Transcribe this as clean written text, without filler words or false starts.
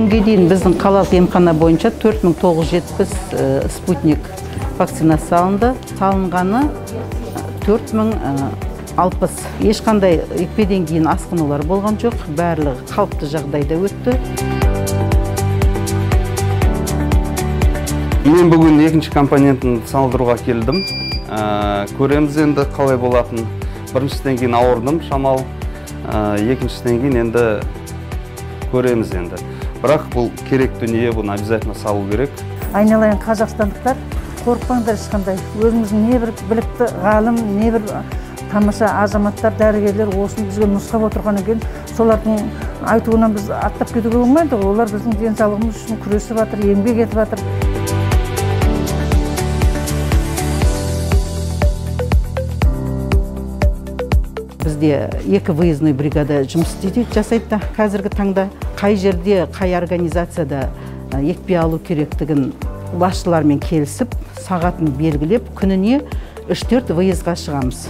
Бүгінге дейін біздің қалалық емхана бойынша 4970 спутник вакцинасы алынды. Салынғаны 4060. Ешқандай екпеден кейін асқынулар болған жоқ. Барлығы қалыпты жағдайда өтті. Мен бүгін екінші компонентін салдыруға келдім. Көреміз енді қалай болатын. Біріншіден кейін ауырдым шамал. Екіншіден кейін енді көреміз енді. Бірақ бұл керек дүние, бұны обязательно салу керек. Айналайын қазақстандықтар, қорықпаңдар ешқандай. Өзіміздің не бір білікті ғалым, не бір тамаша азаматтар, дәрігерлер осыны бізге нұсқап отырғаннан кейін, солардың айтуынан біз аттап кетуге болмайды. Олар біздің денсаулығымыз үшін күресіп жатыр, еңбек етіп жатыр. Бізде 2 выездной бригада жұмыс жасайды. Қазіргі таңда қай жерде, қай организацияда екпе алу керектігін басшылармен келісіп, сағатын белгілеп, күніне 3-4 выездға шығамыз.